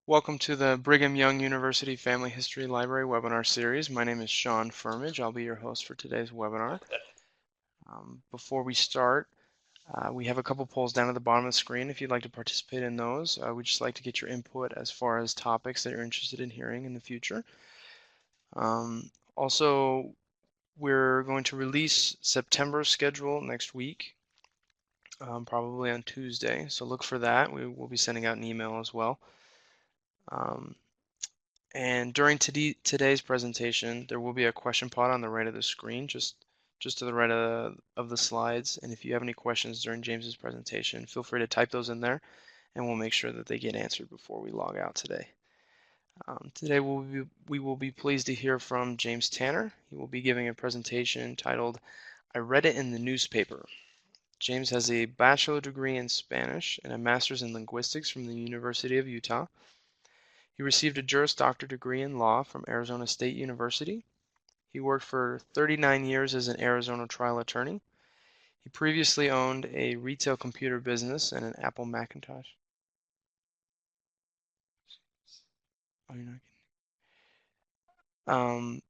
Welcome to the Brigham Young University Family History Library webinar series. My name is Sean Firmage. I'll be your host for today's webinar. Before we start, we have a couple polls down at the bottom of the screen. If you'd like to participate in those, we'd just like to get your input as far as topics that you're interested in hearing in the future. Also, we're going to release September's schedule next week, probably on Tuesday. So look for that. We will be sending out an email as well. And during today's presentation, there will be a question pod on the right of the screen, just to the right of the slides. And if you have any questions during James's presentation, feel free to type those in there, and we'll make sure that they get answered before we log out today. Today we will be pleased to hear from James Tanner. He will be giving a presentation titled, "I Read It in the Newspaper." James has a bachelor degree in Spanish and a master's in linguistics from the University of Utah. He received a Juris Doctor degree in law from Arizona State University. He worked for 39 years as an Arizona trial attorney. He previously owned a retail computer business and an Apple Macintosh. Oh, you're not kidding.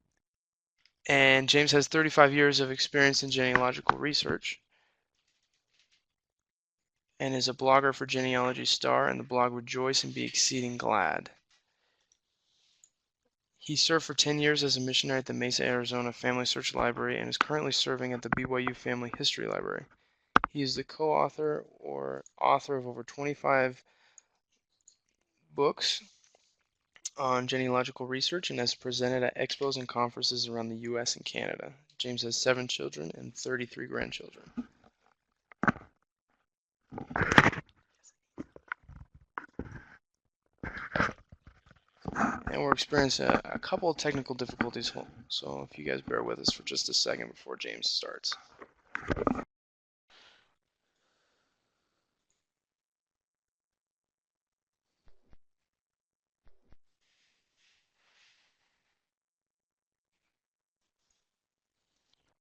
And James has 35 years of experience in genealogical research and is a blogger for Genealogy Star and the blog Rejoice and Be Exceeding Glad. He served for 10 years as a missionary at the Mesa, Arizona Family Search Library and is currently serving at the BYU Family History Library. He is the co-author or author of over 25 books on genealogical research and has presented at expos and conferences around the U.S. and Canada. James has 7 children and 33 grandchildren. And we're experiencing a couple of technical difficulties, so if you guys bear with us for just a second before James starts.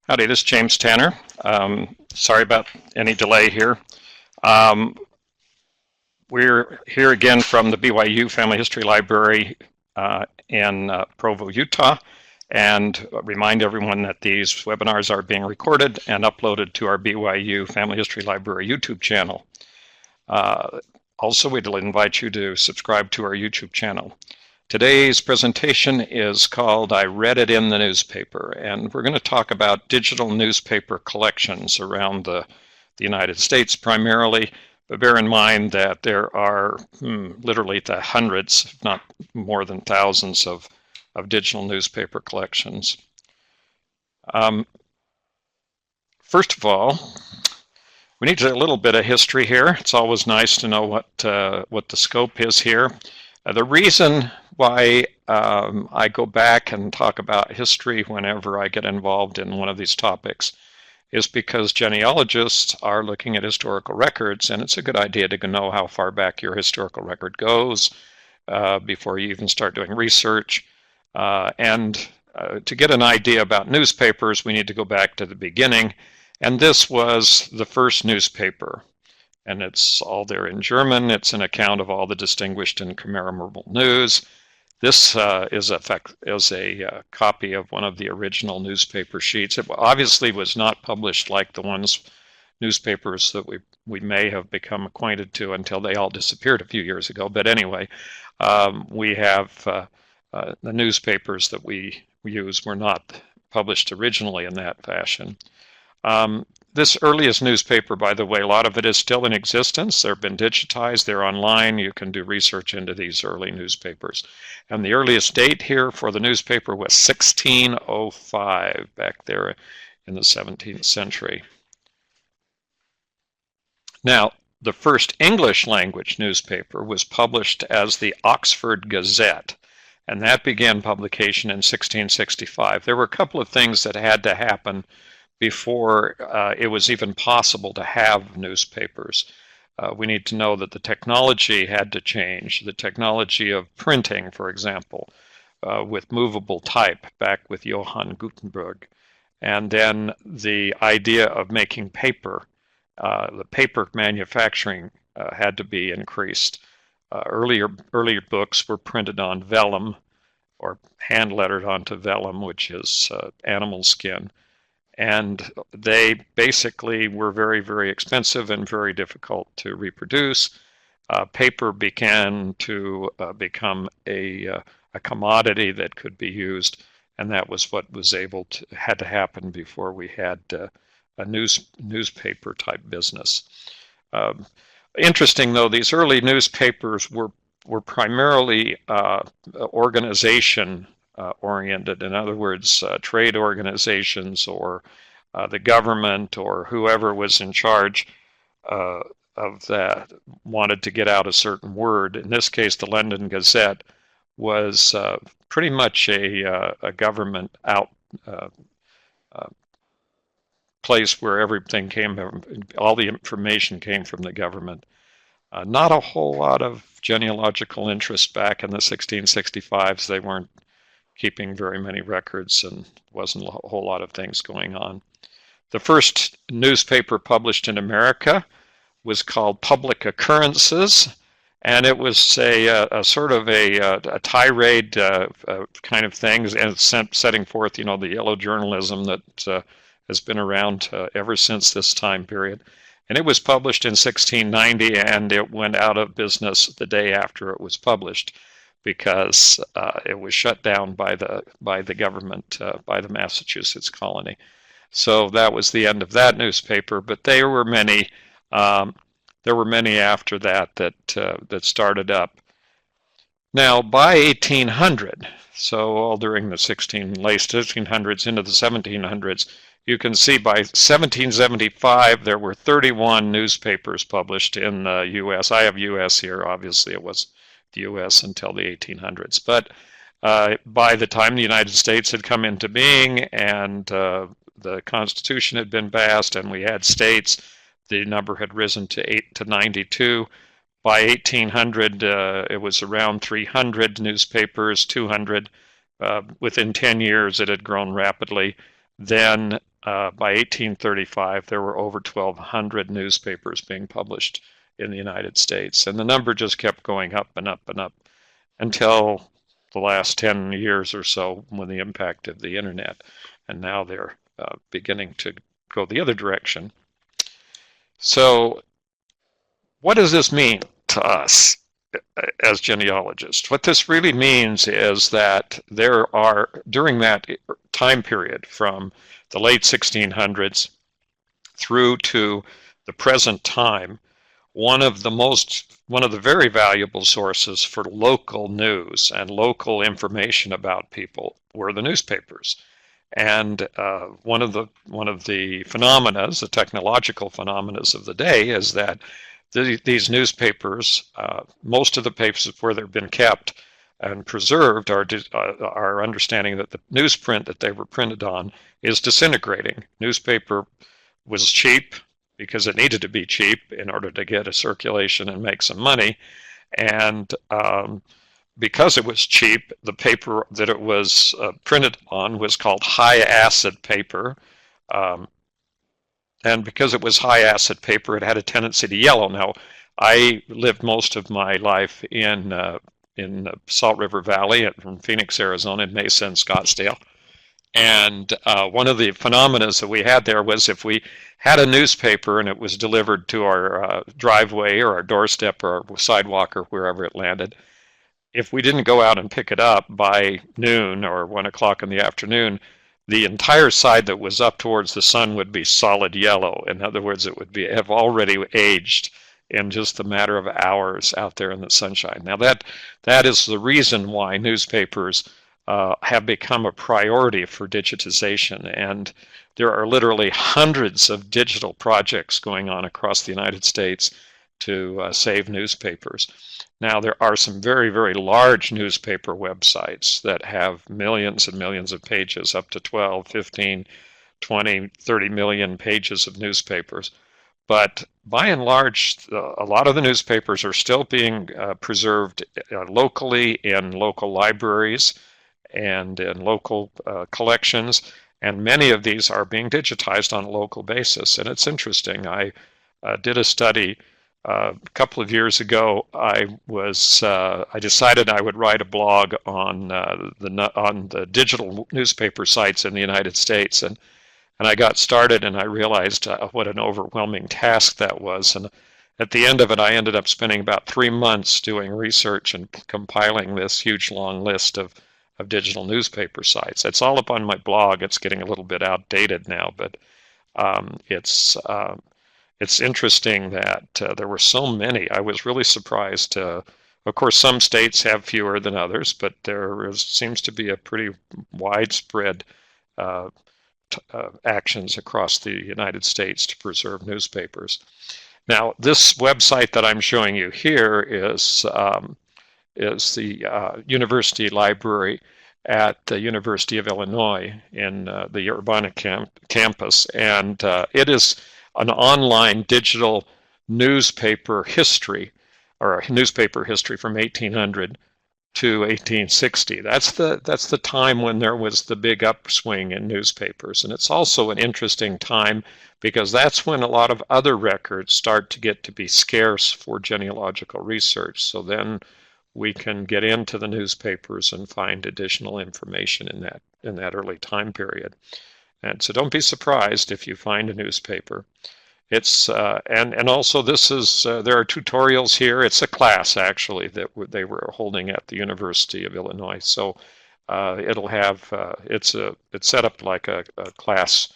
Howdy, this is James Tanner. Sorry about any delay here. We're here again from the BYU Family History Library in Provo, Utah, and remind everyone that these webinars are being recorded and uploaded to our BYU Family History Library YouTube channel. Also, we'd invite you to subscribe to our YouTube channel. Today's presentation is called I Read It in the Newspaper, and we're going to talk about digital newspaper collections around the United States primarily, but bear in mind that there are literally the hundreds, if not more than thousands of digital newspaper collections. First of all, we need a little bit of history here. It's always nice to know what the scope is here. The reason why I go back and talk about history whenever I get involved in one of these topics is because genealogists are looking at historical records, and it's a good idea to know how far back your historical record goes before you even start doing research. And to get an idea about newspapers, we need to go back to the beginning, and this was the first newspaper. And it's all there in German. It's an account of all the distinguished and commemorable news. This is a copy of one of the original newspaper sheets. It obviously was not published like the newspapers that we may have become acquainted to until they all disappeared a few years ago. But anyway, we have the newspapers that we use were not published originally in that fashion. This earliest newspaper, by the way, a lot of it is still in existence. They've been digitized. They're online. You can do research into these early newspapers. And the earliest date here for the newspaper was 1605, back there in the 17th century. Now, the first English language newspaper was published as the Oxford Gazette, and that began publication in 1665. There were a couple of things that had to happen before it was even possible to have newspapers. We need to know that the technology had to change. The technology of printing, for example, with movable type back with Johann Gutenberg. And then the idea of making paper, the paper manufacturing had to be increased. Earlier books were printed on vellum or hand lettered onto vellum, which is animal skin. And they basically were very, very expensive and very difficult to reproduce. Paper began to become a commodity that could be used, and that was what had to happen before we had a newspaper type business. Um, Interesting though, these early newspapers were primarily organization oriented. In other words, trade organizations or the government or whoever was in charge uh, of that wanted to get out a certain word. In this case, the London Gazette was pretty much a government out uh, uh, place where everything came, all the information came from the government. Not a whole lot of genealogical interest back in the 1665s. They weren't keeping very many records and wasn't a whole lot of things going on. The first newspaper published in America was called Public Occurrences, and it was a sort of a tirade kind of thing, and setting forth, the yellow journalism that has been around ever since this time period. And it was published in 1690, and it went out of business the day after it was published because it was shut down by the government, by the Massachusetts colony. So that was the end of that newspaper. But um, there were many after that started up. Now, by 1800, so all during the late 1600s into the 1700s, you can see by 1775 there were 31 newspapers published in the U.S. I have U.S. here. Obviously, it was the U.S. until the 1800s. But by the time the United States had come into being and the Constitution had been passed and we had states, the number had risen to 92. By 1800, it was around 300 newspapers, 200. Within 10 years, it had grown rapidly. Then, by 1835, there were over 1,200 newspapers being published in the United States. And the number just kept going up and up and up until the last 10 years or so when the impact of the internet. And now they're beginning to go the other direction. So what does this mean to us as genealogists? What this really means is that there are, during that time period from the late 1600s through to the present time, one of the very valuable sources for local news and local information about people were the newspapers. And one of the phenomena, the technological phenomena of the day, is that these newspapers, most of the papers where they've been kept and preserved, are understanding that the newsprint that they were printed on is disintegrating. Newspaper was cheap because it needed to be cheap in order to get a circulation and make some money, and because it was cheap, the paper that it was printed on was called high acid paper. And because it was high acid paper, it had a tendency to yellow. Now, I lived most of my life in Salt River Valley from Phoenix, Arizona, in Mesa and Scottsdale. And one of the phenomena that we had there was if we had a newspaper and it was delivered to our driveway or our doorstep or our sidewalk or wherever it landed, if we didn't go out and pick it up by noon or 1 o'clock in the afternoon, the entire side that was up towards the sun would be solid yellow. In other words, it would have already aged in just a matter of hours out there in the sunshine. Now that is the reason why newspapers have become a priority for digitization, and there are literally hundreds of digital projects going on across the United States to save newspapers. Now, there are some very, very large newspaper websites that have millions and millions of pages, up to 12, 15, 20, 30 million pages of newspapers. But by and large, a lot of the newspapers are still being preserved locally in local libraries and in local collections, and many of these are being digitized on a local basis. And it's interesting. I did a study a couple of years ago, I decided I would write a blog on the digital newspaper sites in the United States, and I got started, and I realized what an overwhelming task that was. And at the end of it, I ended up spending about 3 months doing research and compiling this huge long list of digital newspaper sites. It's all up on my blog. It's getting a little bit outdated now, but um, it's uh, it's interesting that there were so many. I was really surprised. Of course, some states have fewer than others, but seems to be a pretty widespread uh, actions across the United States to preserve newspapers. Now, this website that I'm showing you here is the university library at the University of Illinois in the Urbana campus, and it is an online digital newspaper history, or a newspaper history from 1800 to 1860. That's the time when there was the big upswing in newspapers, and it's also an interesting time because that's when a lot of other records start to get to be scarce for genealogical research. So then we can get into the newspapers and find additional information in that early time period. And so don't be surprised if you find a newspaper. It's and also this is there are tutorials here. It's a class actually that they were holding at the University of Illinois. So it'll have it's set up like a class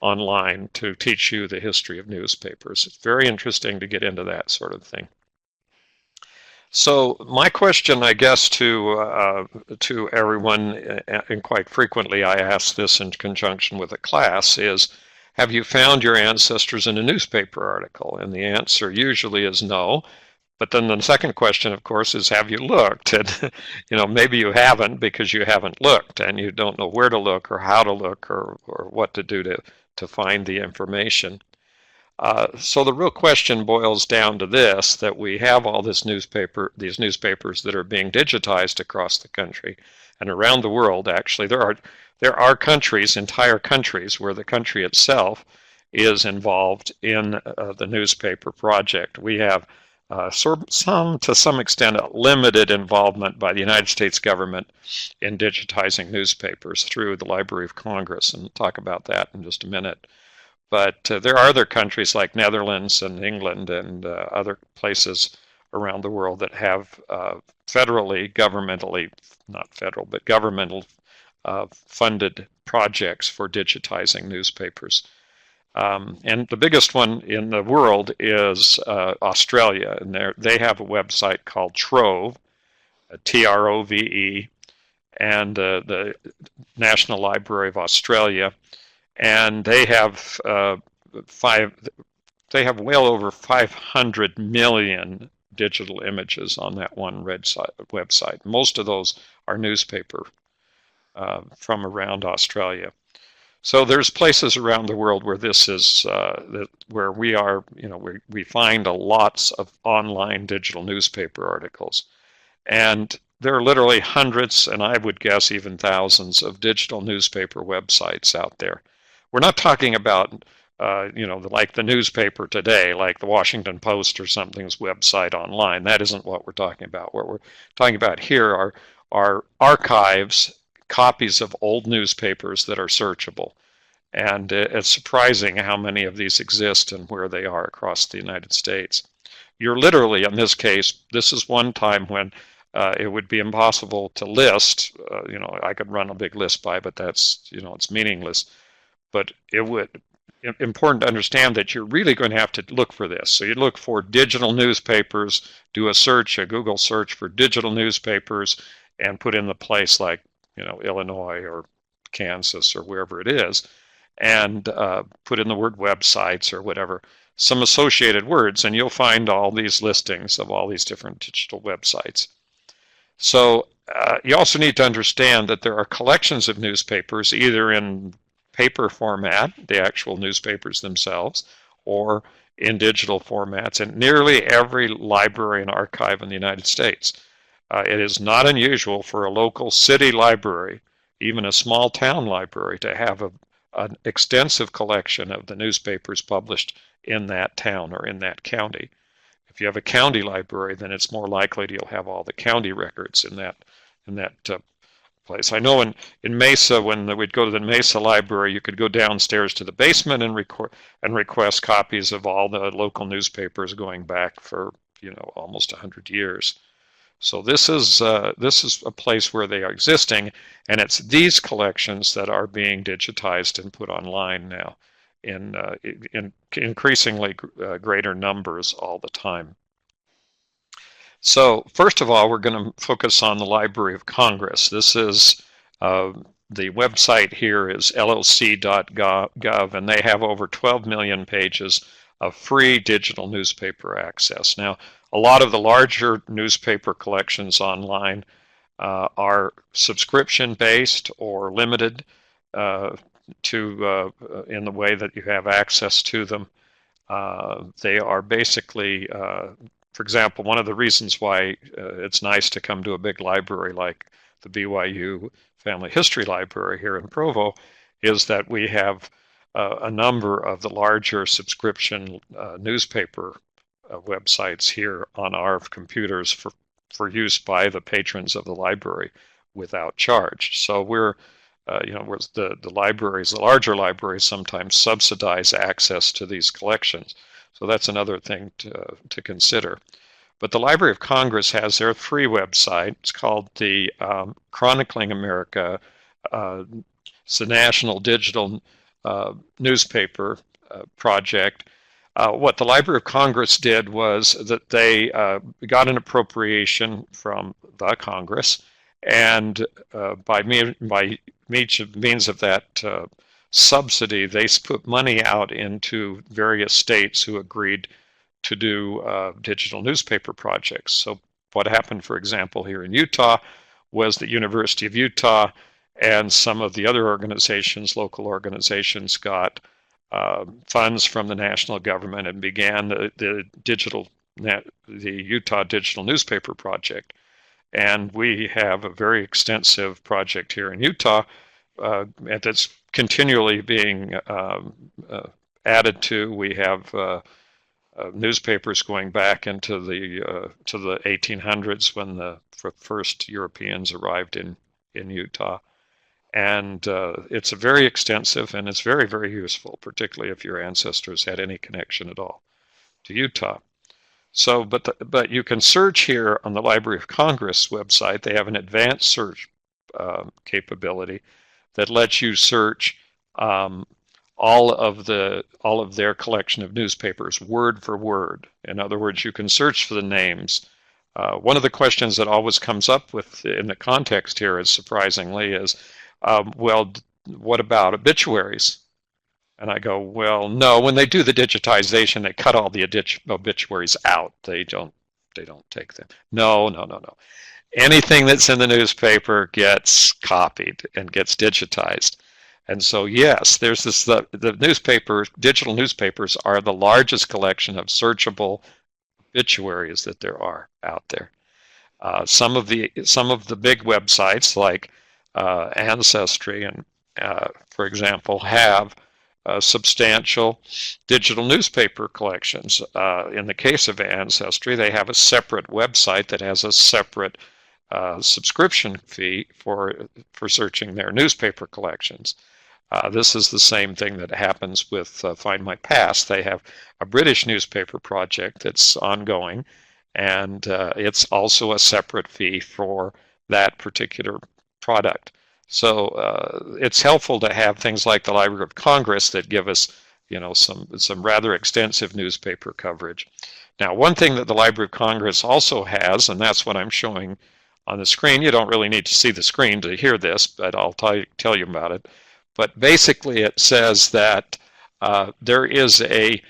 online to teach you the history of newspapers. It's very interesting to get into that sort of thing. So my question, I guess, to everyone, and quite frequently I ask this in conjunction with a class, is, have you found your ancestors in a newspaper article? And the answer usually is no. But then the second question, of course, is, have you looked? And maybe you haven't because you haven't looked, and you don't know where to look or how to look or what to do to find the information. So the real question boils down to this, that we have all these newspapers that are being digitized across the country and around the world. Actually, there are countries, entire countries, where the country itself is involved in the newspaper project. We have to some extent, a limited involvement by the United States government in digitizing newspapers through the Library of Congress, and we'll talk about that in just a minute. But there are other countries like Netherlands and England and other places around the world that have governmentally, not federal, but governmental funded projects for digitizing newspapers. And the biggest one in the world is Australia, and they have a website called Trove, Trove, and the National Library of Australia, and they have well over 500 million digital images on that one website. Most of those are newspaper from around Australia. So there's places around the world where this is where we are. We find lots of online digital newspaper articles, and there are literally hundreds, and I would guess even thousands, of digital newspaper websites out there. We're not talking about like the newspaper today, like the Washington Post or something's website online. That isn't what we're talking about. What we're talking about here are archives, copies of old newspapers that are searchable. And it's surprising how many of these exist and where they are across the United States. You're literally, in this case, this is one time when it would be impossible to list. I could run a big list by, but that's, it's meaningless. But it would important to understand that you're really going to have to look for this. So you look for digital newspapers, do a Google search for digital newspapers, and put in the place like Illinois or Kansas or wherever it is, and put in the word websites or whatever, some associated words, and you'll find all these listings of all these different digital websites. So you also need to understand that there are collections of newspapers, either in paper format, the actual newspapers themselves, or in digital formats in nearly every library and archive in the United States. It is not unusual for a local city library, even a small town library, to have an extensive collection of the newspapers published in that town or in that county. If you have a county library, then it's more likely that you'll have all the county records in that place. I know in Mesa, when we'd go to the Mesa library, you could go downstairs to the basement and request copies of all the local newspapers going back for almost 100 years. So this is a place where they are existing, and it's these collections that are being digitized and put online now in increasingly greater numbers all the time. So first of all, we're going to focus on the Library of Congress. This is the website here is loc.gov, and they have over 12 million pages of free digital newspaper access. Now, a lot of the larger newspaper collections online are subscription-based or limited in the way that you have access to them. They are basically, for example, one of the reasons why it's nice to come to a big library like the BYU Family History Library here in Provo is that we have a number of the larger subscription newspaper websites here on our computers for use by the patrons of the library without charge. So we're the libraries, the larger libraries sometimes subsidize access to these collections. So that's another thing to consider. But the Library of Congress has their free website. It's called the Chronicling America. It's the National Digital Newspaper Project. What the Library of Congress did was that they got an appropriation from the Congress, and by means of that subsidy, they put money out into various states who agreed to do digital newspaper projects. So what happened, for example, here in Utah was the University of Utah and some of the other organizations, local organizations, got funds from the national government and began the Utah Digital Newspaper Project. And we have a very extensive project here in Utah that's continually being added to. We have newspapers going back into the 1800s when the first Europeans arrived in Utah. And it's a very extensive, and it's very, very useful, particularly if your ancestors had any connection at all to Utah. So, but you can search here on the Library of Congress website. They have an advanced search capability that lets you search all of their collection of newspapers word for word. In other words, you can search for the names. One of the questions that always comes up in the context here is, surprisingly, is, well, what about obituaries? And I go, well, no, when they do the digitization, they cut all the obituaries out. They don't take them. No. Anything that's in the newspaper gets copied and gets digitized. And so, yes, there's the digital newspapers are the largest collection of searchable obituaries that there are out there. Some of the big websites like Ancestry and, for example, have substantial digital newspaper collections. In the case of Ancestry, they have a separate website that has a separate subscription fee for searching their newspaper collections. This is the same thing that happens with Find My Past. They have a British newspaper project that's ongoing, and it's also a separate fee for that particular product. So it's helpful to have things like the Library of Congress that give us, some rather extensive newspaper coverage. Now, one thing that the Library of Congress also has, and that's what I'm showing on the screen. You don't really need to see the screen to hear this, but I'll tell you about it. But basically, it says that there is a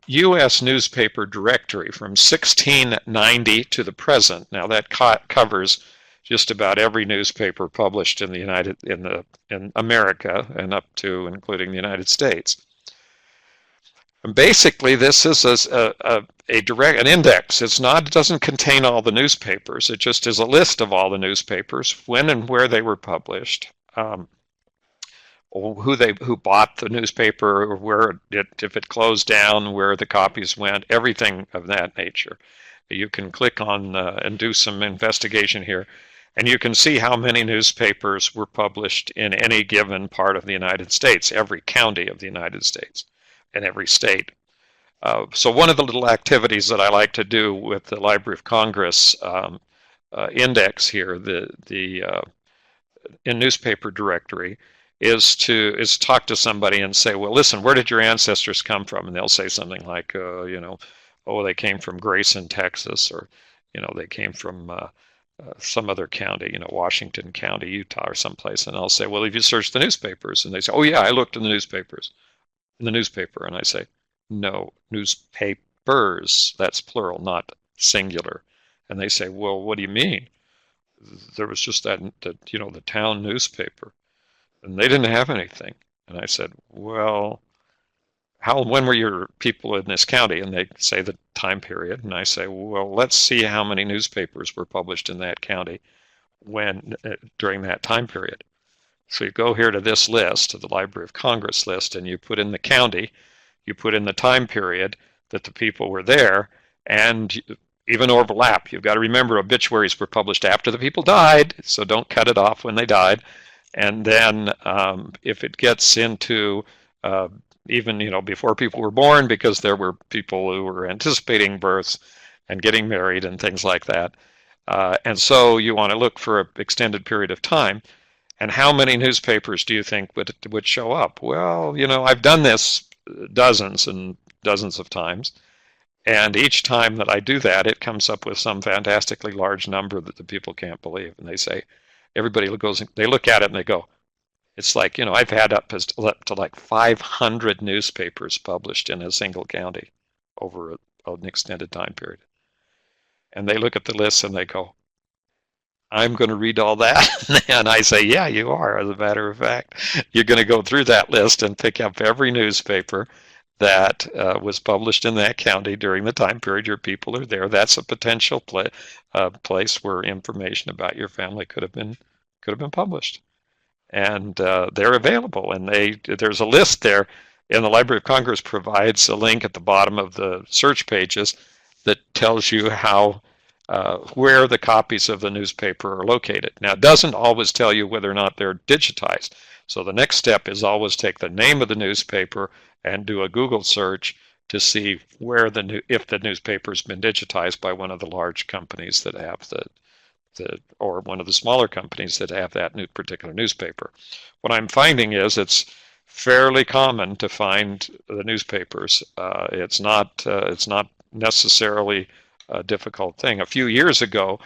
U.S. newspaper directory from 1690 to the present. Now, that covers just about every newspaper published in in America and up to including the United States. And basically, this is an index. It doesn't contain all the newspapers. It just is a list of all the newspapers, when and where they were published, who bought the newspaper, or where it, if it closed down, where the copies went, everything of that nature. You can click on and do some investigation here, and you can see how many newspapers were published in any given part of the United States, every county of the United States, and every state. So one of the little activities that I like to do with the Library of Congress index here, the in newspaper directory, is talk to somebody and say, well, listen, where did your ancestors come from? And they'll say something like, oh, they came from Grayson, Texas, or they came from some other county, Washington County, Utah, or someplace. And I'll say, well, have you searched the newspapers? And they say, oh yeah, I looked in the newspapers, in the newspaper. And I say, no, newspapers. That's plural, not singular. And they say, well, what do you mean? There was just the town newspaper, and they didn't have anything. And I said, well, when were your people in this county? And they say the time period. And I say, well, let's see how many newspapers were published in that county during that time period. So you go here to this list, to the Library of Congress list, and you put in the county, you put in the time period that the people were there, and even overlap. You've got to remember obituaries were published after the people died, so don't cut it off when they died. And then if it gets into even before people were born, because there were people who were anticipating births and getting married and things like that. And so you want to look for an extended period of time. And how many newspapers do you think would show up? Well, I've done this dozens and dozens of times. And each time that I do that, it comes up with some fantastically large number that the people can't believe. And they say, everybody goes, they look at it and they go, it's like, I've had up to like 500 newspapers published in a single county over an extended time period. And they look at the list and they go, I'm going to read all that. And I say, yeah, you are. As a matter of fact, you're going to go through that list and pick up every newspaper that was published in that county during the time period your people are there. That's a potential place where information about your family could have been published, and they're available. And there's a list there, and the Library of Congress provides a link at the bottom of the search pages that tells you how where the copies of the newspaper are located. Now, it doesn't always tell you whether or not they're digitized. So the next step is always take the name of the newspaper and do a Google search to see if the newspaper's been digitized by one of the large companies that have or one of the smaller companies that have that particular newspaper. What I'm finding is it's fairly common to find the newspapers. It's not necessarily a difficult thing. A few years ago,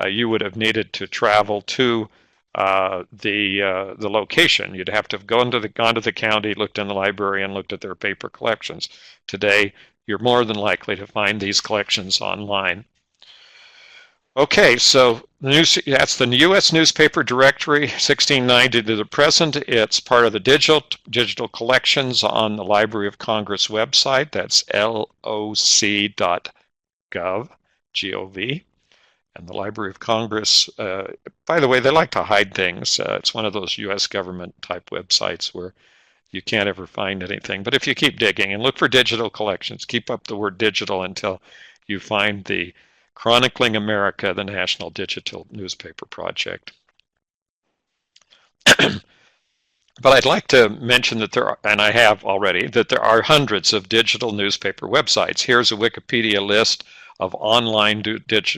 you would have needed to travel to the location. You'd have to have gone to the county, looked in the library, and looked at their paper collections. Today, you're more than likely to find these collections online. Okay, so that's the U.S. newspaper directory, 1690 to the present. It's part of the digital collections on the Library of Congress website. That's loc.gov, G-O-V. And the Library of Congress, by the way, they like to hide things. It's one of those U.S. government type websites where you can't ever find anything. But if you keep digging and look for digital collections, keep up the word digital until you find the Chronicling America, the National Digital Newspaper Project. But I'd like to mention that there are, and I have already, that there are hundreds of digital newspaper websites. Here's a Wikipedia list of online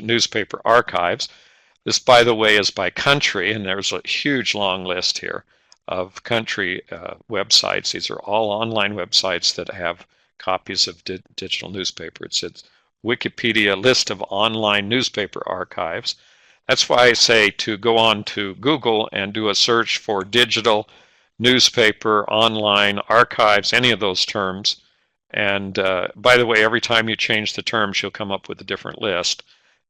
newspaper archives. This, by the way, is by country, and there's a huge long list here of country websites. These are all online websites that have copies of digital newspapers. It's Wikipedia list of online newspaper archives. That's why I say to go on to Google and do a search for digital newspaper, online, archives, any of those terms. And by the way, every time you change the terms, you'll come up with a different list.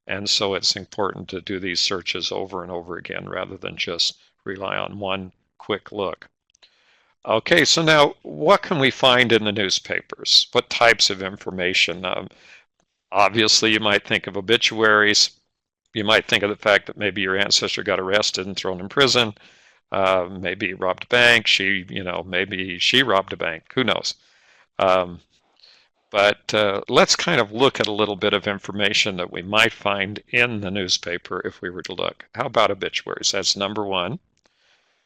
And so it's important to do these searches over and over again rather than just rely on one quick look. Okay, so now what can we find in the newspapers? What types of information? Obviously, you might think of obituaries. You might think of the fact that maybe your ancestor got arrested and thrown in prison. Maybe he robbed a bank. Maybe she robbed a bank. Who knows? Um, but let's kind of look at a little bit of information that we might find in the newspaper if we were to look. How about obituaries? That's number one.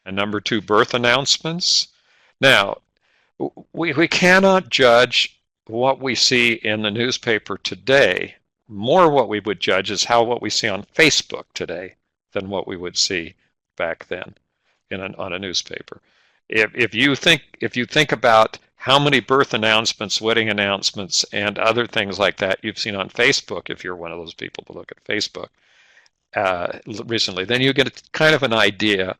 And number two, birth announcements. Now, we cannot judge what we see in the newspaper today. More what we would judge is what we see on Facebook today than what we would see back then on a newspaper. If you think about how many birth announcements, wedding announcements, and other things like that you've seen on Facebook, if you're one of those people to look at Facebook recently, then you get kind of an idea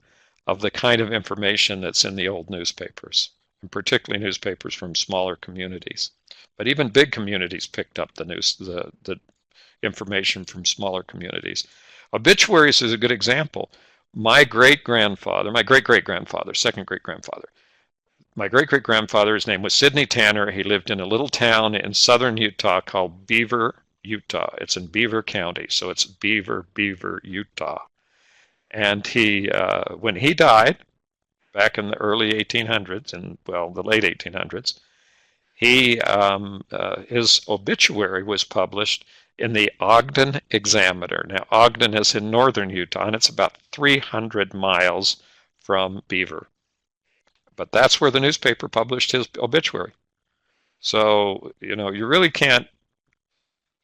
of the kind of information that's in the old newspapers, and particularly newspapers from smaller communities. But even big communities picked up the information from smaller communities. Obituaries is a good example. My great grandfather, my great great grandfather, second great grandfather, my great great grandfather, his name was Sidney Tanner. He lived in a little town in southern Utah called Beaver, Utah. It's in Beaver County, so it's Beaver, Utah. And when he died back in the early 1800s, and well, the late 1800s, his obituary was published in the Ogden Examiner. Now, Ogden is in northern Utah, and it's about 300 miles from Beaver. But that's where the newspaper published his obituary. So, you really can't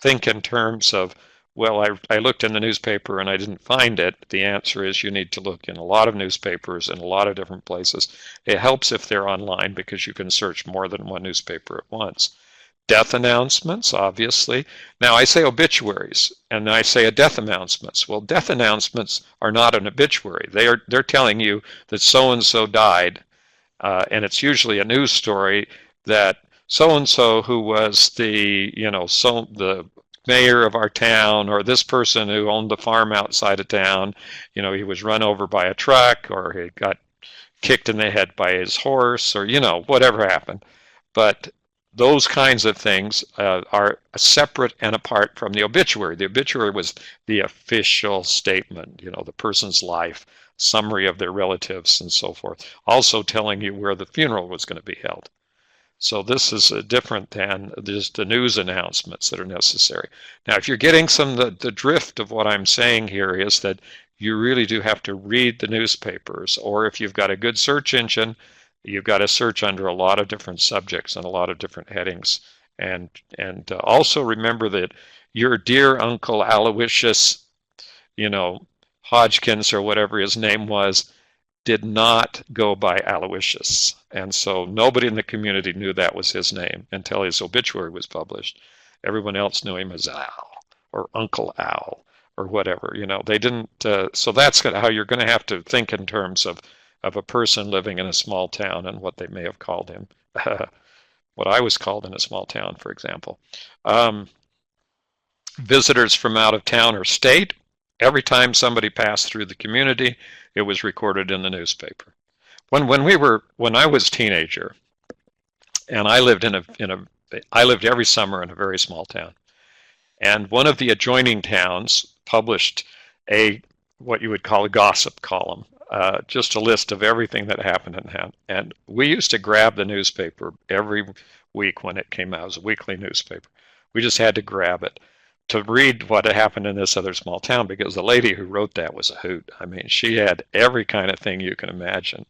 think in terms of, well, I looked in the newspaper and I didn't find it. The answer is you need to look in a lot of newspapers in a lot of different places. It helps if they're online because you can search more than one newspaper at once. Death announcements, obviously. Now, I say obituaries, and I say a death announcements. Well, death announcements are not an obituary. They're telling you that so-and-so died, and it's usually a news story that so-and-so who was the mayor of our town, or this person who owned the farm outside of town, he was run over by a truck, or he got kicked in the head by his horse, or, whatever happened. But those kinds of things are separate and apart from the obituary. The obituary was the official statement, the person's life, summary of their relatives, and so forth, also telling you where the funeral was going to be held. So this is different than just the news announcements that are necessary. Now, if you're getting the drift of what I'm saying here is that you really do have to read the newspapers, or if you've got a good search engine, you've got to search under a lot of different subjects and a lot of different headings. And also remember that your dear Uncle Aloysius, Hodgkins or whatever his name was, did not go by Aloysius. And so nobody in the community knew that was his name until his obituary was published. Everyone else knew him as Al or Uncle Al or whatever. They didn't. So that's how you're going to have to think in terms of a person living in a small town and what they may have called him. What I was called in a small town, for example. Visitors from out of town or state, every time somebody passed through the community, it was recorded in the newspaper. When I was a teenager, and I lived I lived every summer in a very small town, and one of the adjoining towns published what you would call a gossip column, just a list of everything that happened in town. And we used to grab the newspaper every week when it came out. It was a weekly newspaper. We just had to grab it to read what had happened in this other small town, because the lady who wrote that was a hoot. I mean, she had every kind of thing you can imagine.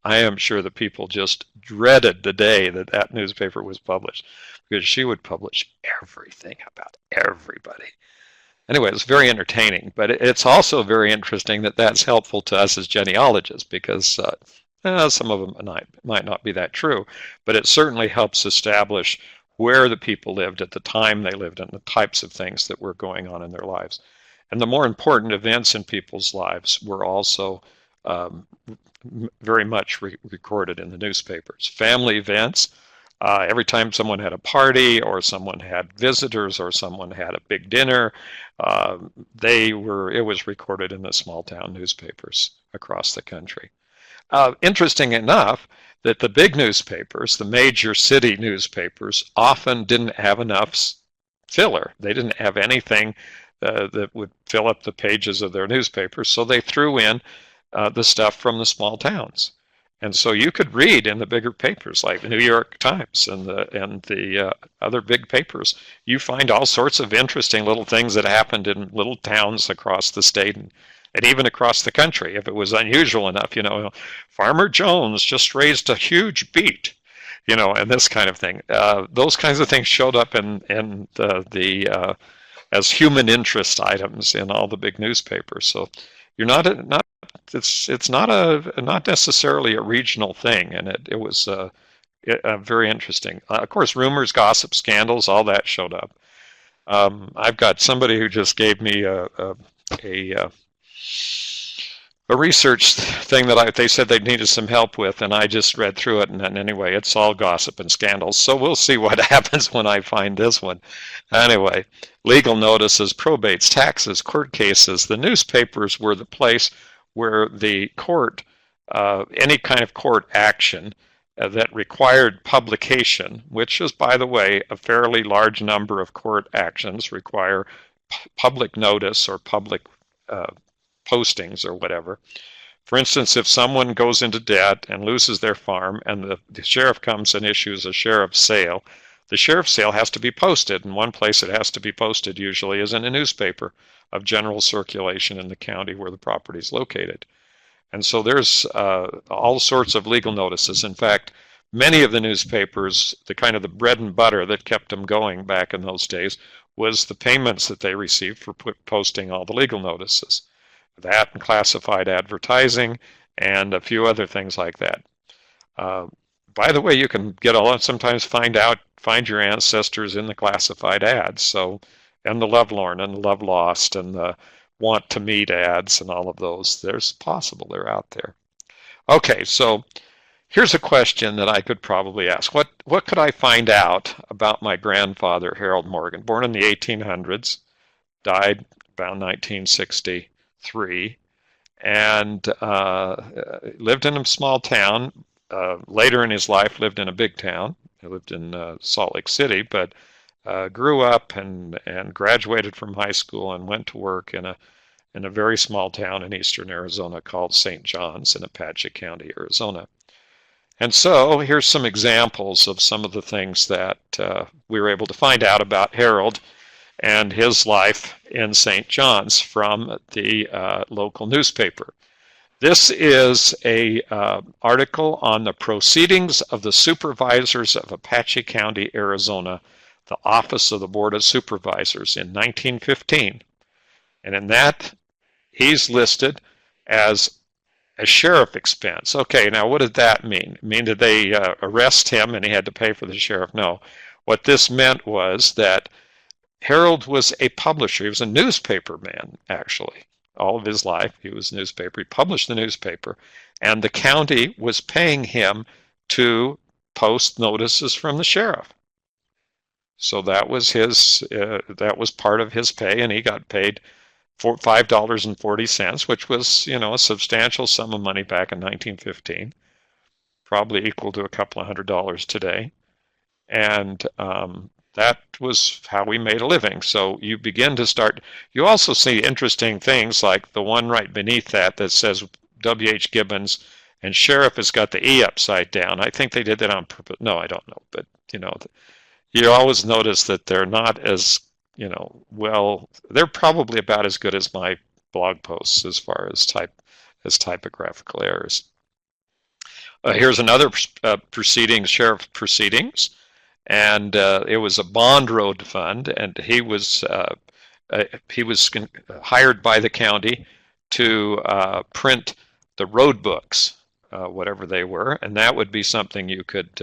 I am sure the people just dreaded the day that newspaper was published, because she would publish everything about everybody. Anyway, it's very entertaining, but it's also very interesting that that's helpful to us as genealogists, because some of them might not be that true, but it certainly helps establish where the people lived at the time they lived and the types of things that were going on in their lives. And the more important events in people's lives were also very much recorded in the newspapers. Family events, every time someone had a party or someone had visitors or someone had a big dinner, it was recorded in the small town newspapers across the country. Interesting enough, that the big newspapers, the major city newspapers, often didn't have enough filler. They didn't have anything that would fill up the pages of their newspapers, so they threw in the stuff from the small towns. And so you could read in the bigger papers like the New York Times and the other big papers. You find all sorts of interesting little things that happened in little towns across the state and even across the country. If it was unusual enough, Farmer Jones just raised a huge beet, and this kind of thing. Those kinds of things showed up in the as human interest items in all the big newspapers. So you're not it's not necessarily a regional thing, and it was very interesting. Of course, rumors, gossip, scandals, all that showed up. I've got somebody who just gave me a a research thing that they said they needed some help with, and I just read through it, and anyway, it's all gossip and scandals. So we'll see what happens when I find this one. Anyway, legal notices, probates, taxes, court cases. The newspapers were the place where the court, any kind of court action that required publication, which is, by the way, a fairly large number of court actions require public notice or public uh, postings or whatever. For instance, if someone goes into debt and loses their farm and the sheriff comes and issues a sheriff's sale, the sheriff's sale has to be posted, and one place it has to be posted usually is in a newspaper of general circulation in the county where the property is located. And so there's all sorts of legal notices. In fact, many of the newspapers, the kind of the bread and butter that kept them going back in those days, was the payments that they received for posting all the legal notices. That and classified advertising and a few other things like that. Uh, by the way, you can sometimes find your ancestors in the classified ads. So, and the lovelorn and the love lost and the want to meet ads and all of those. There's possible they're out there. Okay, so here's a question that I could probably ask. What could I find out about my grandfather, Harold Morgan, born in the 1800s, died about 1963, and lived in a small town. Later in his life, lived in a big town. He lived in Salt Lake City, but grew up and graduated from high school and went to work in a very small town in eastern Arizona called St. John's in Apache County, Arizona. And so here's some examples of some of the things that we were able to find out about Harold and his life in St. John's from the local newspaper. This is a article on the proceedings of the supervisors of Apache County, Arizona, the Office of the Board of Supervisors in 1915. And in that, he's listed as a sheriff expense. Okay, now what did that mean? Did they arrest him and he had to pay for the sheriff? No. What this meant was that Harold was a publisher. He was a newspaper man, actually. All of his life, he was a newspaper. He published the newspaper, and the county was paying him to post notices from the sheriff. So that was that was part of his pay, and he got paid for $5.40, which was, a substantial sum of money back in 1915, probably equal to a couple of $100 today. And that was how we made a living. So you begin to start, you also see interesting things like the one right beneath that says W.H. Gibbons, and sheriff has got the E upside down. I think they did that on purpose. No, I don't know. But, you always notice that they're not as, they're probably about as good as my blog posts as far as typographical errors. Here's another sheriff proceedings. And it was a bond road fund, and he was hired by the county to print the road books, whatever they were, and that would be something you could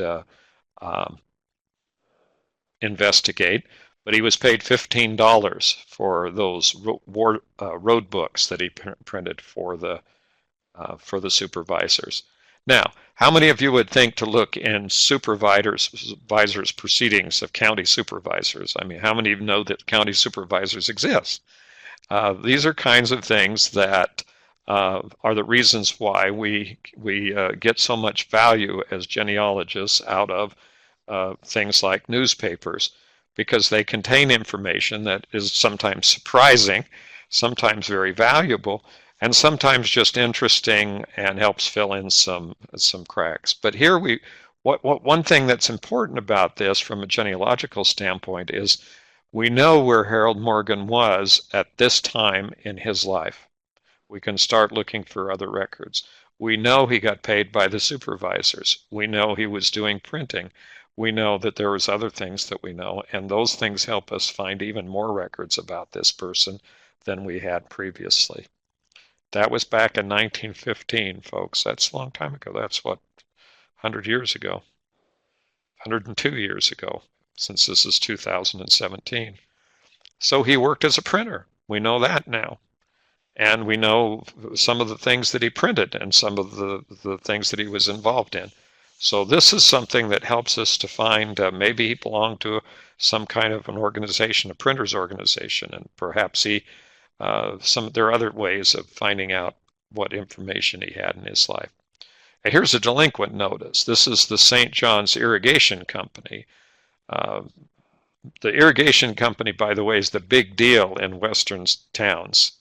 investigate. But he was paid $15 for those road books that he printed for the supervisors. Now, how many of you would think to look in supervisors' proceedings of county supervisors? I mean, how many of you know that county supervisors exist? These are kinds of things that are the reasons why we get so much value as genealogists out of things like newspapers, because they contain information that is sometimes surprising, sometimes very valuable, and sometimes just interesting and helps fill in some cracks. But here what one thing that's important about this from a genealogical standpoint is we know where Harold Morgan was at this time in his life. We can start looking for other records. We know he got paid by the supervisors. We know he was doing printing. We know that there was other things that we know, and those things help us find even more records about this person than we had previously. That was back in 1915, folks. That's a long time ago. That's what, 100 years ago, 102 years ago, since this is 2017. So he worked as a printer. We know that now. And we know some of the things that he printed and some of the things that he was involved in. So this is something that helps us to find maybe he belonged to some kind of an organization, a printers organization, and perhaps there are other ways of finding out what information he had in his life. And here's a delinquent notice. This is the St. John's Irrigation Company. Uh, the irrigation company, by the way, is the big deal in western towns.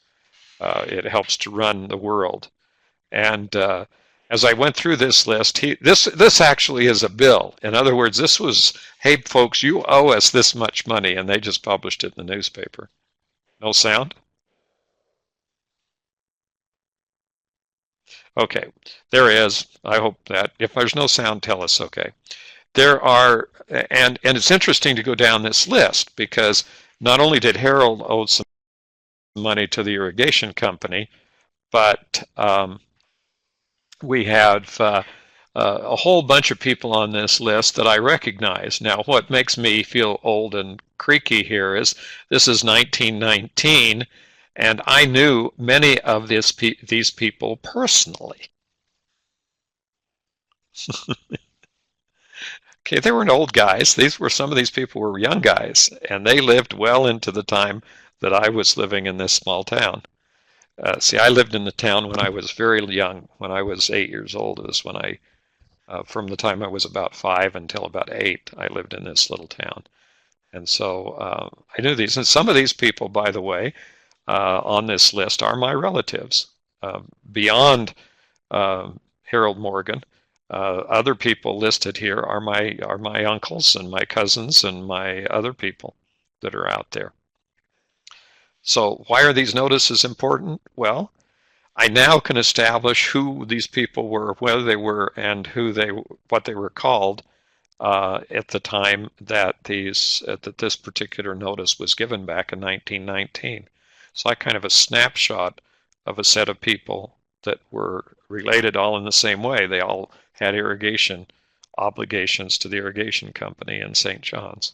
It helps to run the world. And as I went through this list, this actually is a bill. In other words, this was, hey, folks, you owe us this much money, and they just published it in the newspaper. No sound? Okay, there is. I hope that. If there's no sound, tell us, okay. There are, and it's interesting to go down this list because not only did Harold owe some money to the irrigation company, but we have a whole bunch of people on this list that I recognize. Now, what makes me feel old and creaky here is this is 1919, and I knew many of these people personally. Okay, they weren't old guys. Some of these people were young guys, and they lived well into the time that I was living in this small town. See, I lived in the town when I was very young. When I was 8 years old is when from the time I was about 5 until about 8, I lived in this little town. And so I knew these. And some of these people, by the way, on this list are my relatives. Beyond Harold Morgan, other people listed here are my uncles and my cousins and my other people that are out there. So why are these notices important? Well, I now can establish who these people were, whether they were, and what they were called at the time that this particular notice was given back in 1919. It's like kind of a snapshot of a set of people that were related all in the same way. They all had irrigation obligations to the irrigation company in St. John's.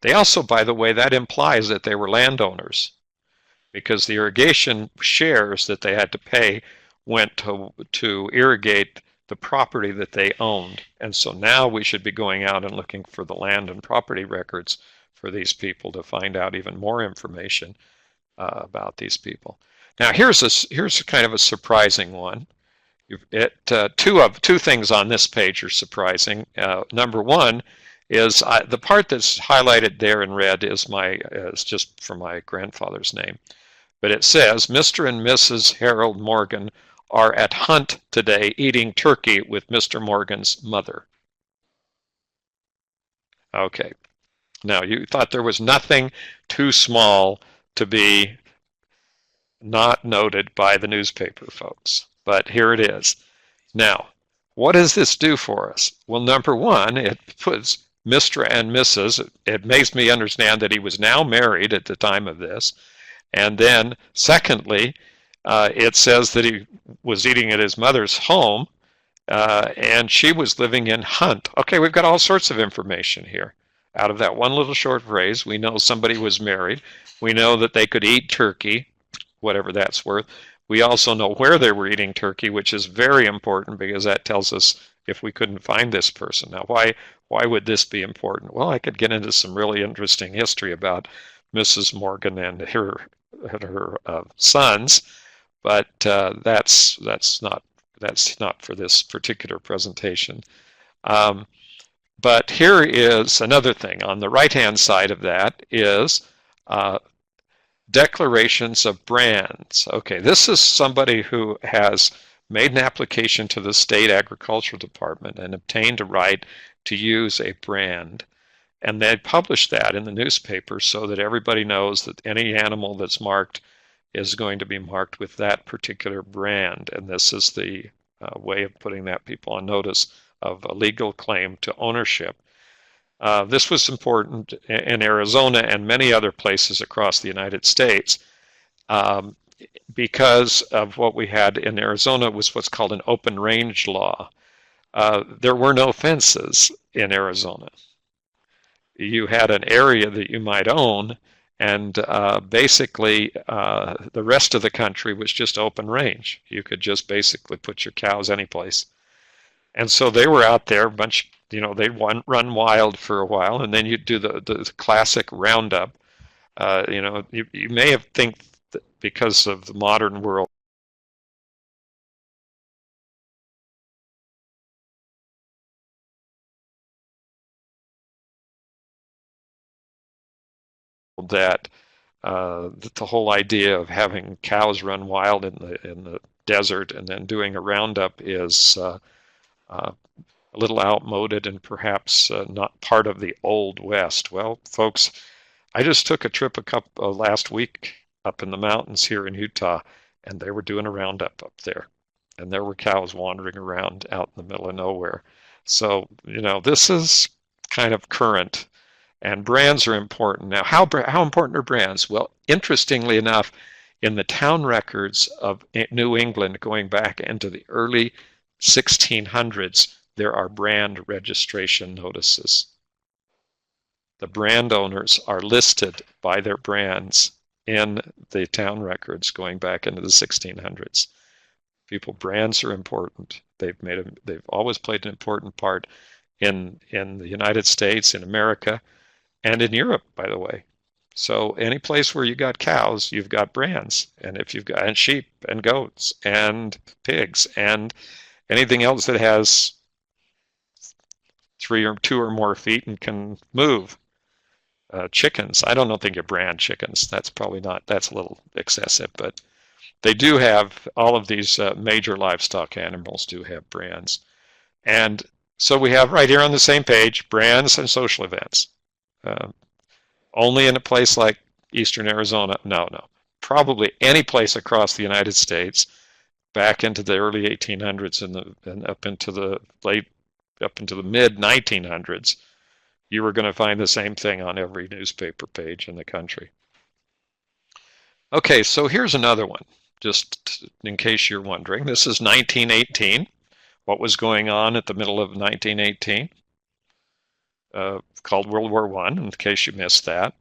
They also, by the way, that implies that they were landowners because the irrigation shares that they had to pay went to irrigate the property that they owned. And so now we should be going out and looking for the land and property records for these people to find out even more information about these people. Now here's kind of a surprising one. Two things on this page are surprising. Number one is the part that's highlighted there in red is just for my grandfather's name. But it says, Mr. and Mrs. Harold Morgan are at Hunt today eating turkey with Mr. Morgan's mother. Okay. Now, you thought there was nothing too small to be not noted by the newspaper folks, but here it is. Now, what does this do for us? Well, number one, it puts Mr. and Mrs. It makes me understand that he was now married at the time of this. And then, secondly, it says that he was eating at his mother's home, and she was living in Hunt. Okay, we've got all sorts of information here. Out of that one little short phrase, we know somebody was married. We know that they could eat turkey, whatever that's worth. We also know where they were eating turkey, which is very important because that tells us if we couldn't find this person. Now, why would this be important? Well, I could get into some really interesting history about Mrs. Morgan and her sons, but that's not for this particular presentation. But here is another thing. On the right-hand side of that is Declarations of brands. Okay, this is somebody who has made an application to the state agricultural department and obtained a right to use a brand. And they publish that in the newspaper so that everybody knows that any animal that's marked is going to be marked with that particular brand. And this is the way of putting that people on notice of a legal claim to ownership. This was important in Arizona and many other places across the United States um, because of what we had in Arizona was what's called an open range law. There were no fences in Arizona. You had an area that you might own, and basically the rest of the country was just open range. You could just basically put your cows anyplace. And so they were out there, they'd run wild for a while, and then you'd do the classic roundup. You may have think that because of the modern world that the whole idea of having cows run wild in the desert and then doing a roundup is a little outmoded and perhaps not part of the old West. Well, folks, I just took a trip last week up in the mountains here in Utah, and they were doing a roundup up there, and there were cows wandering around out in the middle of nowhere. So, this is kind of current, and brands are important. Now, how important are brands? Well, interestingly enough, in the town records of New England going back into the early 1600s, there are brand registration notices. The brand owners are listed by their brands in the town records going back into the 1600s. Brands are important. They've always played an important part in the United States, in America, and in Europe, by the way. So any place where you got cows, you've got brands, and if you've got and sheep and goats and pigs and anything else that has two or more feet and can move. Chickens, I don't think you brand chickens. That's probably not. That's a little excessive, but they do have all of these major livestock animals do have brands, and so we have right here on the same page brands and social events. Uh, Only in a place like Eastern Arizona? No. Probably any place across the United States back into the early 1800s and up into the mid 1900s, you were going to find the same thing on every newspaper page in the country. Okay, so here's another one, just in case you're wondering. This is 1918. What was going on at the middle of 1918? Called World War I, in case you missed that.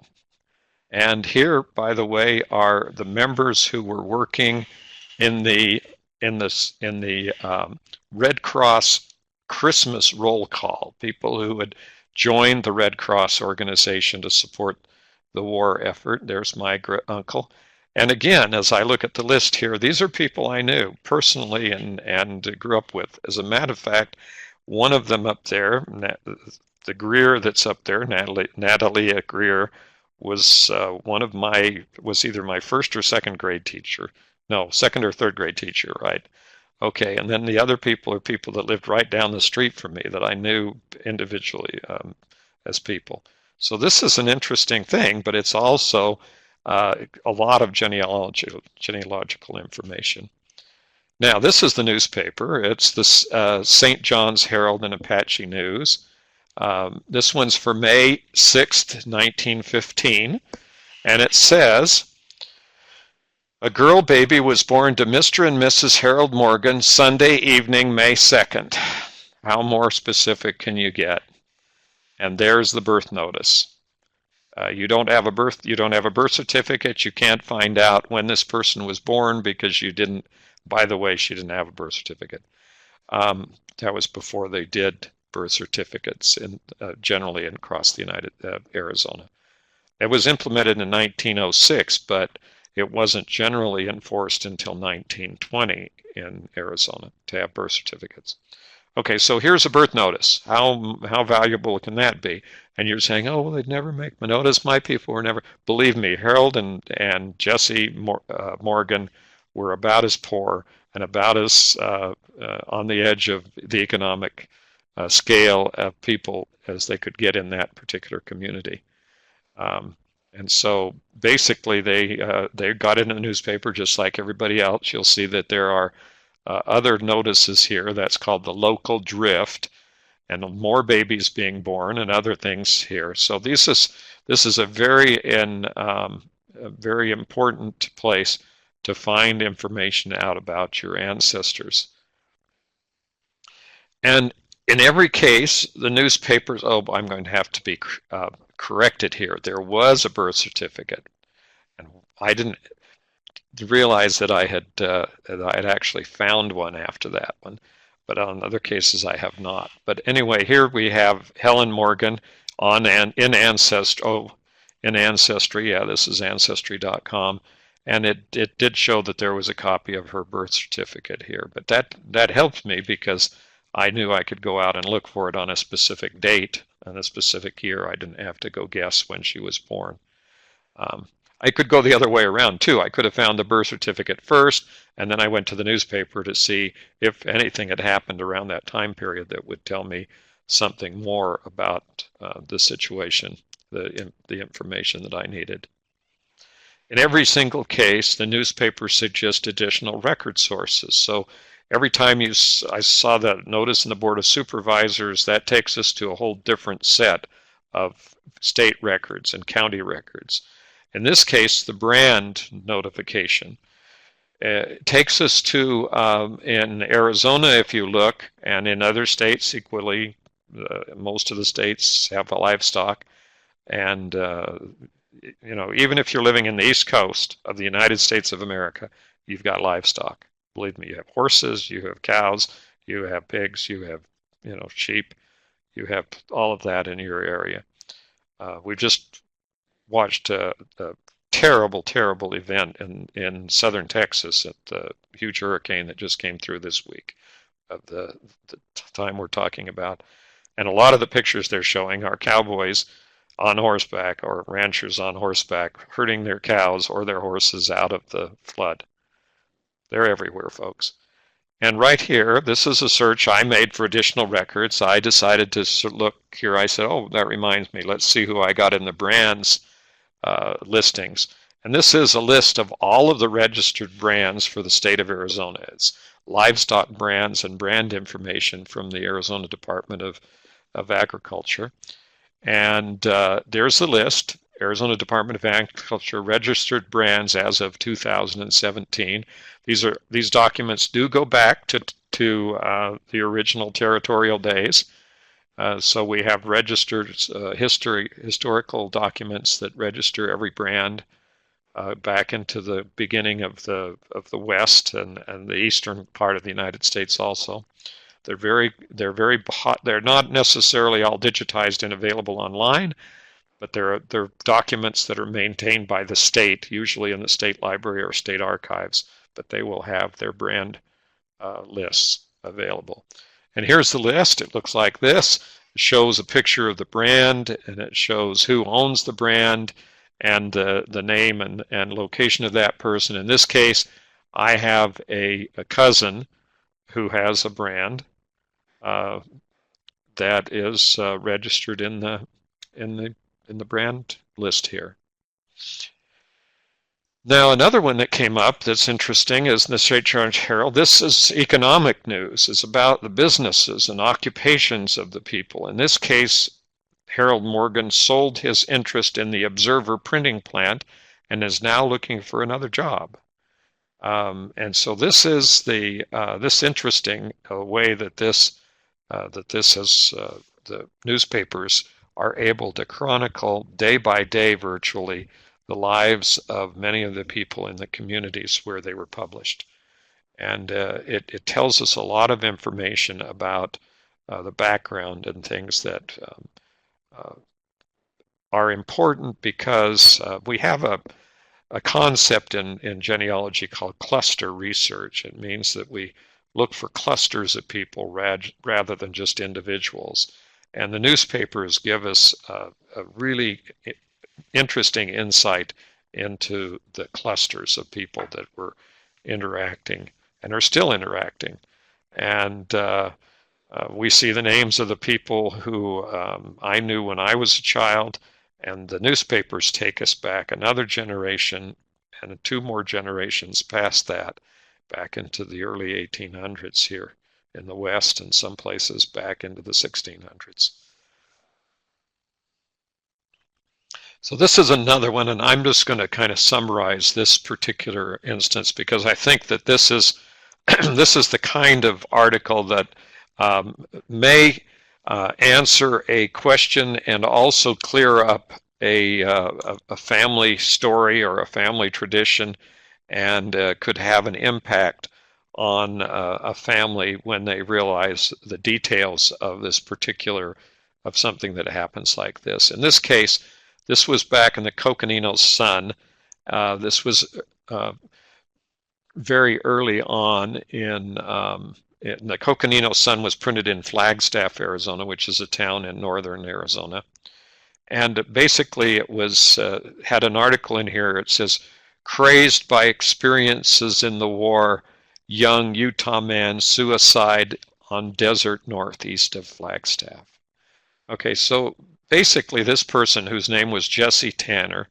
And here, by the way, are the members who were working in the Red Cross Christmas roll call, people who had joined the Red Cross organization to support the war effort. There's my uncle. And again, as I look at the list here, these are people I knew personally and grew up with. As a matter of fact, one of them up there, the Greer that's up there, Natalia Greer, was was either my first or second grade teacher. No, second or third grade teacher, right? Okay, and then the other people are people that lived right down the street from me that I knew individually as people. So this is an interesting thing, but it's also a lot of genealogical information. Now, this is the newspaper. It's the St. John's Herald and Apache News. This one's for May 6th, 1915, and it says, a girl baby was born to Mr. and Mrs. Harold Morgan Sunday evening, May 2nd. How more specific can you get? And there's the birth notice. You don't have a birth certificate. You can't find out when this person was born because she didn't have a birth certificate. That was before they did birth certificates generally across the Arizona. It was implemented in 1906, but it wasn't generally enforced until 1920 in Arizona to have birth certificates. Okay, so here's a birth notice. How valuable can that be? And you're saying, oh, well, they'd never make my notice. My people were never. Believe me, Harold and Jesse Morgan were about as poor and about as on the edge of the economic scale of people as they could get in that particular community. Um, and so basically, they got in the newspaper just like everybody else. You'll see that there are other notices here. That's called the local drift, and more babies being born and other things here. So this is a very important place to find information out about your ancestors. And in every case, the newspapers. Oh, I'm going to have to be corrected here. There was a birth certificate, and I didn't realize that I had actually found one after that one, but on other cases I have not. But anyway, here we have Helen Morgan on in Ancestry. Oh, in Ancestry, yeah, this is Ancestry.com, and it did show that there was a copy of her birth certificate here. But that helped me because I knew I could go out and look for it on a specific date and a specific year. I didn't have to go guess when she was born. Um, I could go the other way around too. I could have found the birth certificate first, and then I went to the newspaper to see if anything had happened around that time period that would tell me something more about the situation, the information that I needed. In every single case, the newspaper suggests additional record sources. So every time I saw that notice in the Board of Supervisors, that takes us to a whole different set of state records and county records. In this case, the brand notification takes us to, in Arizona, if you look, and in other states equally, most of the states have a livestock. And, even if you're living in the East Coast of the United States of America, you've got livestock. Believe me, you have horses, you have cows, you have pigs, you have, sheep, you have all of that in your area. We've just watched a terrible, terrible event in southern Texas at the huge hurricane that just came through this week of the time we're talking about. And a lot of the pictures they're showing are cowboys on horseback or ranchers on horseback herding their cows or their horses out of the flood. They're everywhere, folks. And right here, this is a search I made for additional records. I decided to look here. I said, oh, that reminds me. Let's see who I got in the brands listings. And this is a list of all of the registered brands for the state of Arizona. It's livestock brands and brand information from the Arizona Department of Agriculture. And there's the list. Arizona Department of Agriculture registered brands as of 2017. These documents do go back to the original territorial days. So we have registered historical documents that register every brand back into the beginning of the West and the eastern part of the United States also. They're hot. They're not necessarily all digitized and available online, but they're documents that are maintained by the state, usually in the state library or state archives. But they will have their brand lists available. And here's the list. It looks like this. It shows a picture of the brand, and it shows who owns the brand and the name and location of that person. In this case, I have a cousin who has a brand that is registered in the brand list here. Now, another one that came up that's interesting is in the St. George Herald. This is economic news. It's about the businesses and occupations of the people. In this case, Harold Morgan sold his interest in the Observer printing plant and is now looking for another job. And so this is this interesting way that this has the newspapers are able to chronicle day by day virtually the lives of many of the people in the communities where they were published. And it tells us a lot of information about the background and things that are important because we have a concept in genealogy called cluster research. It means that we look for clusters of people rather than just individuals. And the newspapers give us a really interesting insight into the clusters of people that were interacting and are still interacting. And we see the names of the people who I knew when I was a child, and the newspapers take us back another generation and two more generations past that, back into the early 1800s here in the West, and some places back into the 1600s. So this is another one, and I'm just going to kind of summarize this particular instance because I think that this is this is the kind of article that may answer a question and also clear up a family story or a family tradition, and could have an impact on a family when they realize the details of this particular of something that happens like this. In this case, this was back in the Coconino Sun. This was very early on in the Coconino Sun was printed in Flagstaff, Arizona, which is a town in northern Arizona. And basically it was had an article in here. It says, crazed by experiences in the war, young Utah man suicide on desert northeast of Flagstaff. Okay, so basically this person, whose name was Jesse Tanner,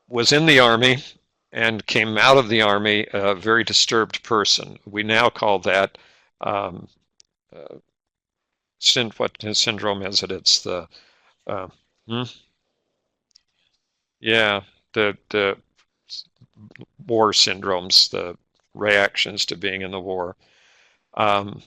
was in the Army and came out of the Army a very disturbed person. We now call that, what syndrome is it? It's the, uh, hmm? Yeah, the war syndromes, the reactions to being in the war. Um,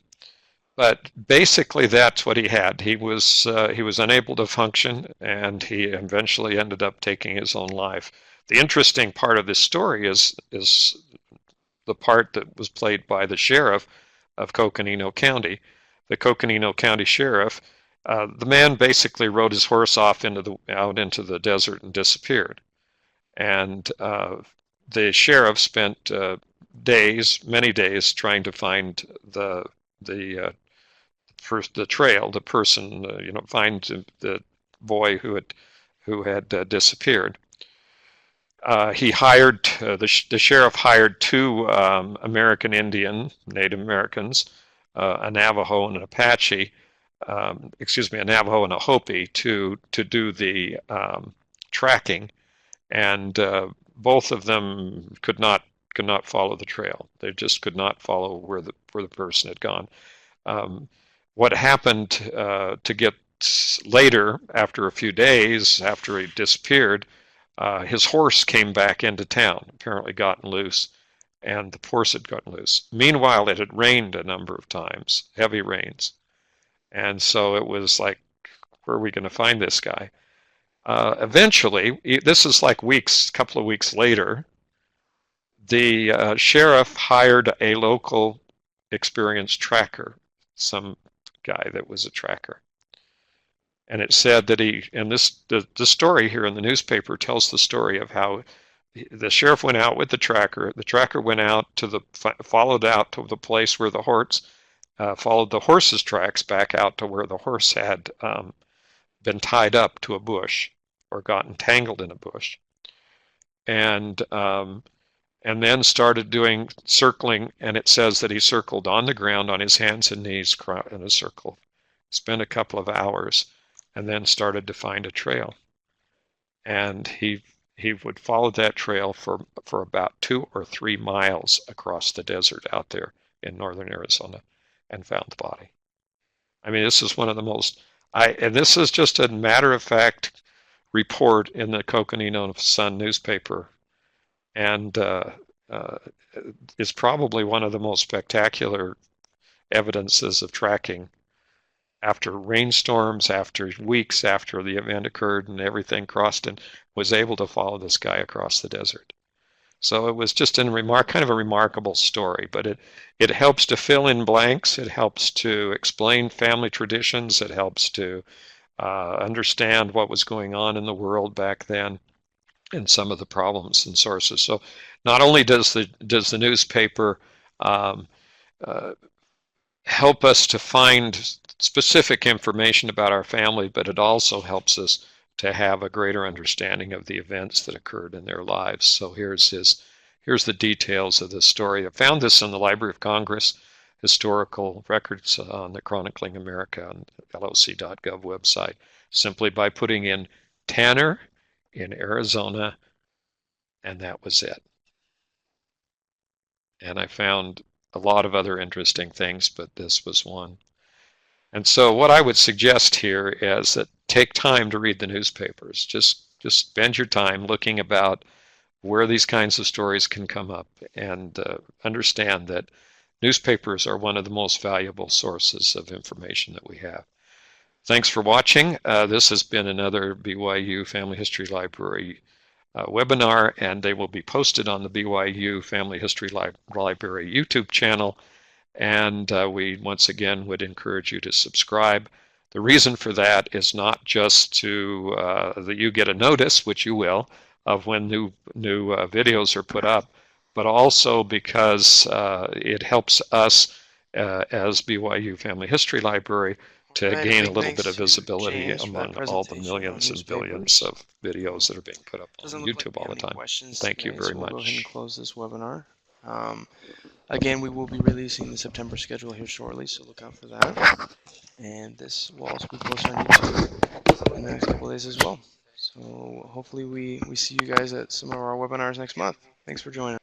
but basically, that's what he had. He was unable to function, and he eventually ended up taking his own life. The interesting part of this story is the part that was played by the sheriff of Coconino County. The Coconino County sheriff, the man basically rode his horse off out into the desert and disappeared. And the sheriff spent many days, trying to find the trail, the person, find the boy who had disappeared. He hired the sheriff hired two American Indian, Native Americans, a Navajo and an Apache, a Navajo and a Hopi to do the tracking, and both of them could not follow the trail. They just could not follow where the person had gone. What happened to get later, after a few days after he disappeared, his horse came back into town, apparently gotten loose, and the horse had gotten loose. Meanwhile, it had rained a number of times, heavy rains, and so it was like, where are we going to find this guy? Eventually, this is like a couple of weeks later, the sheriff hired a local experienced tracker, some guy that was a tracker. And it said that the story here in the newspaper tells the story of how the sheriff went out with the tracker. The tracker went out followed out to the place where the horse, followed the horse's tracks back out to where the horse had been tied up to a bush or gotten tangled in a bush. And then started doing circling, and it says that he circled on the ground on his hands and knees in a circle, spent a couple of hours, and then started to find a trail. And he would follow that trail for about 2 or 3 miles across the desert out there in northern Arizona, and found the body. I mean, this is one of the most, and this is just a matter-of-fact report in the Coconino Sun newspaper, and is probably one of the most spectacular evidences of tracking after rainstorms, after weeks after the event occurred and everything crossed, and was able to follow this guy across the desert. So it was just kind of a remarkable story, but it helps to fill in blanks. It helps to explain family traditions. It helps to understand what was going on in the world back then and some of the problems and sources. So not only does the newspaper uh, help us to find specific information about our family, but it also helps us to have a greater understanding of the events that occurred in their lives. So here's the details of this story. I found this in the Library of Congress historical records on the Chronicling America on the loc.gov website, simply by putting in Tanner in Arizona, and that was it. And I found a lot of other interesting things, but this was one. And so what I would suggest here is that take time to read the newspapers. Just spend your time looking about where these kinds of stories can come up, and understand that newspapers are one of the most valuable sources of information that we have. Thanks for watching. This has been another BYU Family History Library webinar, and they will be posted on the BYU Family History Library YouTube channel. And we once again would encourage you to subscribe. The reason for that is not just that you get a notice, which you will, of when new videos are put up, but also because it helps us as BYU Family History Library All to right, a gain a big little bit thanks of to visibility James for that among all the presentation on millions and billions newspapers. of videos that are being put up on Doesn't look like YouTube we all have the any time. questions Thank you today, very so we'll go ahead and much. close this webinar. Again, we will be releasing the September schedule here shortly, so look out for that. And this will also be posted on YouTube in the next couple of days as well. So hopefully we see you guys at some of our webinars next month. Thanks for joining.